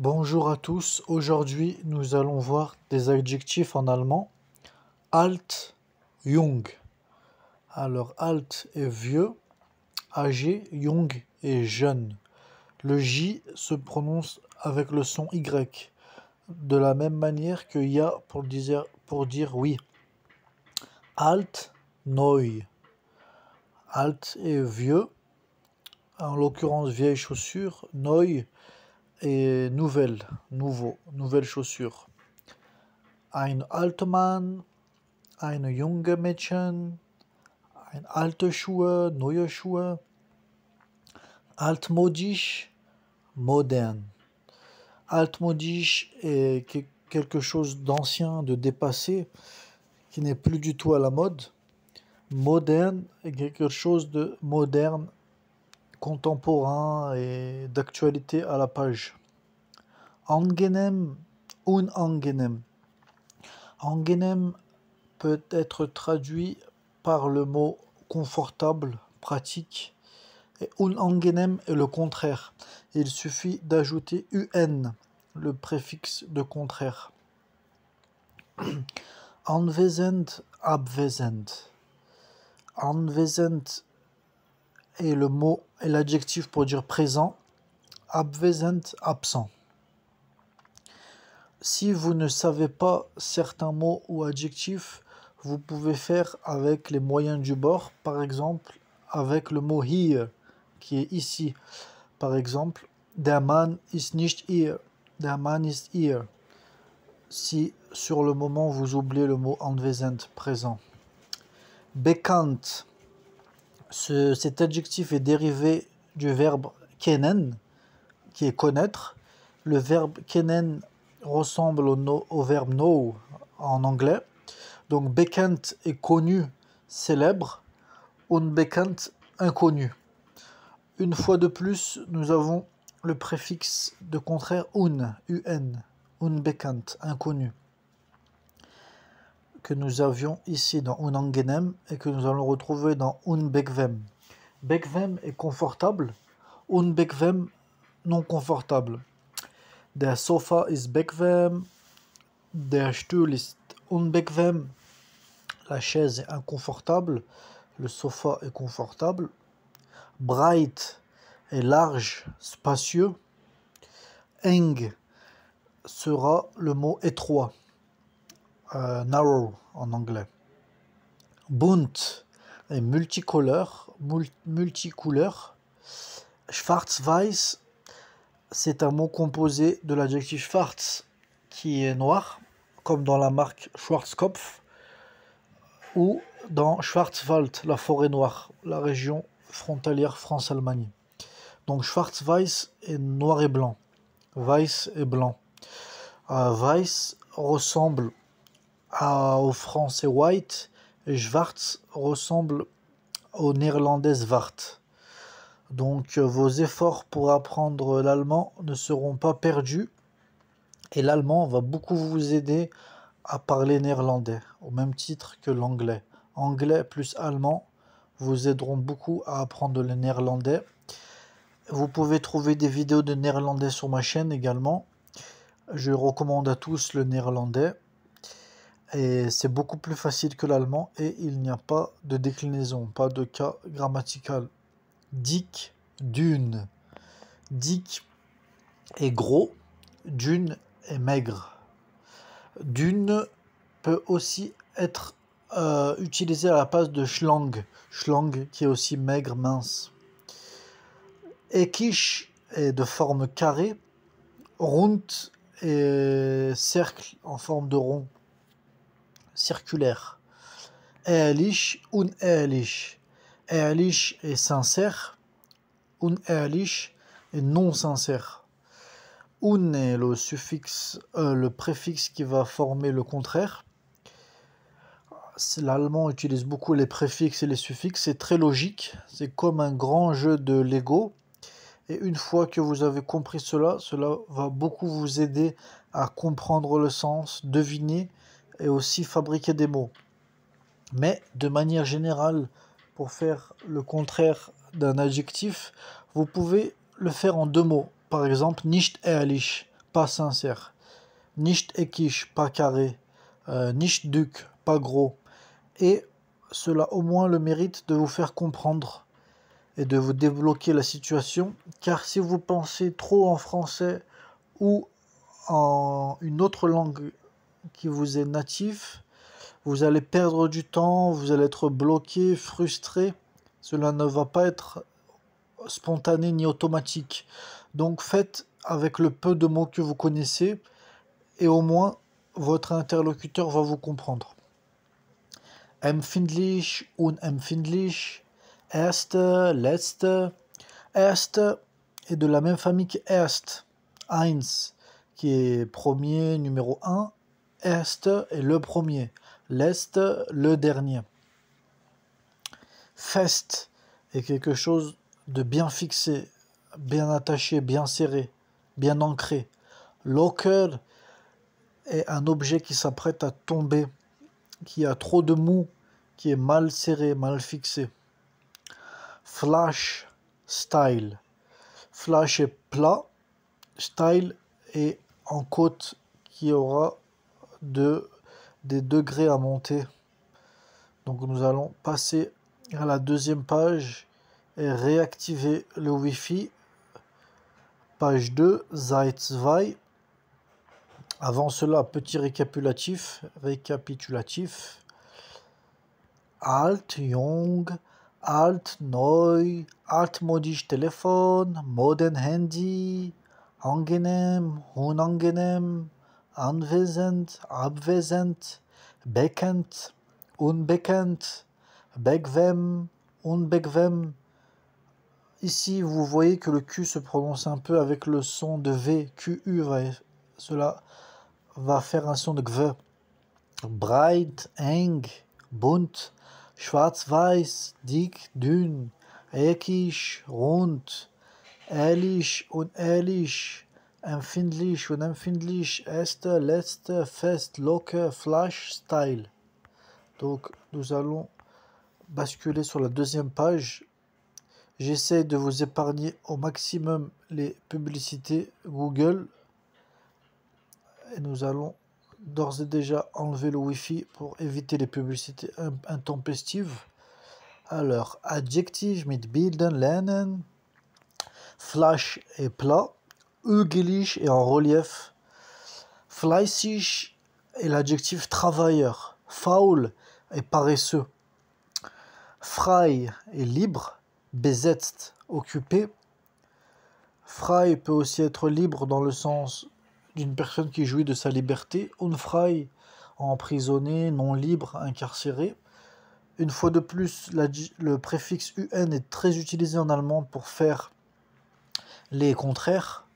Bonjour à tous, aujourd'hui nous allons voir des adjectifs en allemand. Alt, jung. Alors alt est vieux, âgé, jung est jeune. Le J se prononce avec le son Y, de la même manière que ya pour dire oui. Alt, neu. Alt est vieux, en l'occurrence vieille chaussure, neu et nouvelle, nouvelle chaussure. Ein alter Mann, eine junge Mädchen, ein alte Schuhe, neue Schuhe. Altmodisch, moderne. Altmodisch est quelque chose d'ancien, de dépassé, qui n'est plus du tout à la mode. Moderne est quelque chose de moderne, contemporain et d'actualité à la page. Angenehm, unangenehm. Angenehm peut être traduit par le mot confortable, pratique, et unangenehm est le contraire. Il suffit d'ajouter un, le préfixe de contraire. Anwesend, abwesend. Anwesend est le mot et l'adjectif pour dire présent, abwesend, absent. Si vous ne savez pas certains mots ou adjectifs, vous pouvez faire avec les moyens du bord, par exemple avec le mot hier, qui est ici. Par exemple, der Mann ist nicht hier, der Mann ist hier. Si sur le moment vous oubliez le mot anwesend, présent. Bekannt, cet adjectif est dérivé du verbe kennen, qui est connaître. Le verbe kennen ressemble au verbe know en anglais. Donc bekannt est connu, célèbre. Unbekannt, inconnu. Une fois de plus, nous avons le préfixe de contraire un, unbekannt, inconnu, que nous avions ici dans unangenehm et que nous allons retrouver dans unbequem. Bequem est confortable, unbequem non confortable. Der Sofa ist bequem, der Stuhl ist unbequem. La chaise est inconfortable, le sofa est confortable. Breit est large, spacieux. Eng sera le mot étroit, narrow en anglais. Bunt est multicolore, multicouleur. Schwarz-Weiß, c'est un mot composé de l'adjectif schwarz, qui est noir, comme dans la marque Schwarzkopf, ou dans Schwarzwald, la forêt noire, la région frontalière France-Allemagne. Donc Schwarz-Weiß est noir et blanc, Weiß est blanc. Weiß ressemble au français white, et Schwarz ressemble au néerlandais zwart. Donc vos efforts pour apprendre l'allemand ne seront pas perdus, et l'allemand va beaucoup vous aider à parler néerlandais, au même titre que l'anglais. Anglais plus allemand vous aideront beaucoup à apprendre le néerlandais. Vous pouvez trouver des vidéos de néerlandais sur ma chaîne également. Je recommande à tous le néerlandais. Et c'est beaucoup plus facile que l'allemand et il n'y a pas de déclinaison, pas de cas grammatical. Dick, dune. Dick est gros, dune est maigre. Dune peut aussi être utilisé à la place de schlang. Schlang qui est aussi maigre, mince. Eckisch est de forme carrée. Rund est cercle en forme de rond, circulaire. Ehrlich, unehrlich. Ehrlich est sincère. Unehrlich est non sincère. Un est le suffixe, le préfixe qui va former le contraire. L'allemand utilise beaucoup les préfixes et les suffixes, c'est très logique, c'est comme un grand jeu de Lego. Et une fois que vous avez compris cela, cela va beaucoup vous aider à comprendre le sens, deviner et aussi fabriquer des mots. Mais de manière générale, pour faire le contraire d'un adjectif, vous pouvez le faire en deux mots. Par exemple, nicht ehrlich, pas sincère. Nicht eckig, pas carré. Nicht duc, pas gros. Et cela au moins le mérite de vous faire comprendre et de vous débloquer la situation. Car si vous pensez trop en français ou en une autre langue qui vous est native, vous allez perdre du temps, vous allez être bloqué, frustré. Cela ne va pas être spontané ni automatique. Donc faites avec le peu de mots que vous connaissez et au moins votre interlocuteur va vous comprendre. Empfindlich, unempfindlich, erste, letzte. Erste est de la même famille que erst, eins, qui est premier, numéro 1. Erste est le premier, letzte, le dernier. Fest est quelque chose de bien fixé, bien attaché, bien serré, bien ancré. Locker est un objet qui s'apprête à tomber, qui a trop de mou, qui est mal serré, mal fixé. Flash, style. Flash est plat, style est en côte qui aura des degrés à monter. Donc nous allons passer à la deuxième page et réactiver le Wi-Fi. Page 2, Seite 2. Avant cela, petit récapitulatif. Alt, jung, alt, neu, altmodisch Telefon, modern Handy, angenehm, unangenehm, anwesend, abwesend, bekannt, unbekannt, bequem, unbequem. Ici, vous voyez que le Q se prononce un peu avec le son de V, QU. Cela va faire un son de GV. Breit, eng, bunt, schwarz-weiß, dick, dünn, eckig, rund, ehrlich, unehrlich, empfindlich, unempfindlich, erste, letzte, fest, locker, flash, style. Donc, nous allons basculer sur la deuxième page. J'essaie de vous épargner au maximum les publicités Google. Et nous allons d'ores et déjà enlever le Wi-Fi pour éviter les publicités intempestives. Alors, adjectif mit Bildern lernen. Flash est plat. Hügelig est en relief. Fleißig est l'adjectif travailleur. Faul est paresseux. Frei est libre. Besetzt, occupé. Frei peut aussi être libre dans le sens d'une personne qui jouit de sa liberté. Unfrei, emprisonné, non libre, incarcéré. Une fois de plus, le préfixe UN est très utilisé en allemand pour faire les contraires.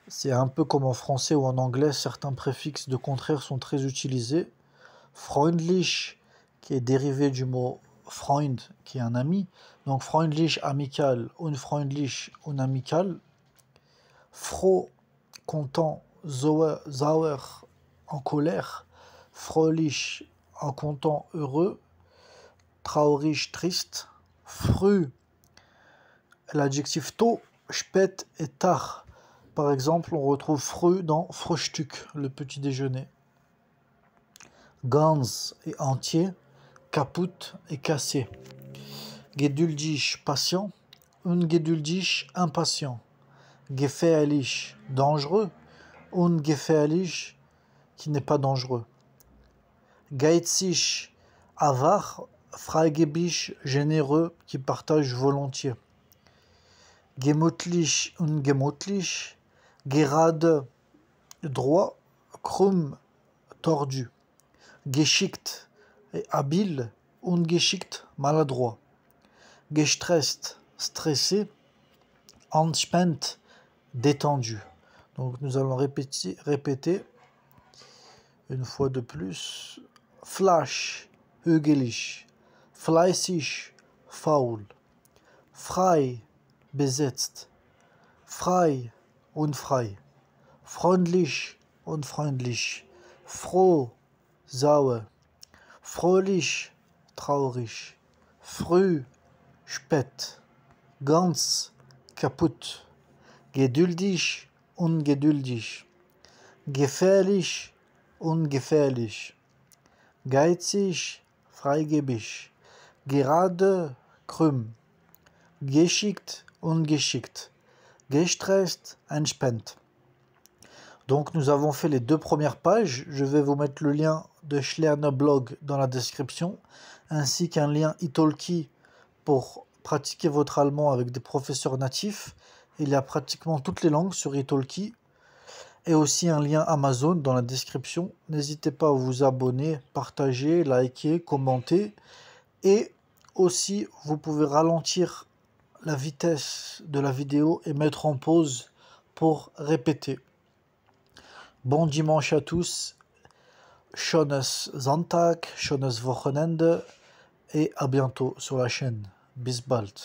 C'est un peu comme en français ou en anglais, certains préfixes de contraire sont très utilisés. Freundlich, qui est dérivé du mot Freund, qui est un ami. Donc freundlich, amical, unfreundlich, unamical. Froh, content, sauer, en colère. Fröhlich, en content, heureux. Traurig, triste. Früh, l'adjectif tôt, spät et tard. Par exemple, on retrouve früh dans Frühstück, le petit déjeuner. Ganz est entier. Kaputt est cassé. Geduldig, patient. Ungeduldig, impatient. Gefährlich, dangereux. Ungefährlich, qui n'est pas dangereux. Geizig, avare. Freigebig, généreux, qui partage volontiers. Gemütlich, ungemütlich. Gerade, droit. Krumm, tordu. Geschickt est habile. Ungeschickt, maladroit. Gestresst, stressé. Entspannt, détendu. Donc nous allons répéter une fois de plus. Flash, hügelig. Fleißig, faul. Frei, besetzt. Frei, unfrei. Freundlich, unfreundlich. Froh, sauer. Fröhlich, traurig. Früh, spät. Ganz, kaputt. Geduldig, ungeduldig. Gefährlich, ungefährlich. Geizig, freigebig. Gerade, krumm. Geschickt, ungeschickt. Gestresst, entspannt. Donc nous avons fait les 2 premières pages. Je vais vous mettre le lien de Schlerner-Blog dans la description, ainsi qu'un lien italki pour pratiquer votre allemand avec des professeurs natifs. Il y a pratiquement toutes les langues sur italki, et aussi un lien Amazon dans la description. N'hésitez pas à vous abonner, partager, liker, commenter, et aussi vous pouvez ralentir la vitesse de la vidéo et mettre en pause pour répéter. Bon dimanche à tous, schönes Sonntag, schönes Wochenende, et à bientôt sur la chaîne. Bis bald.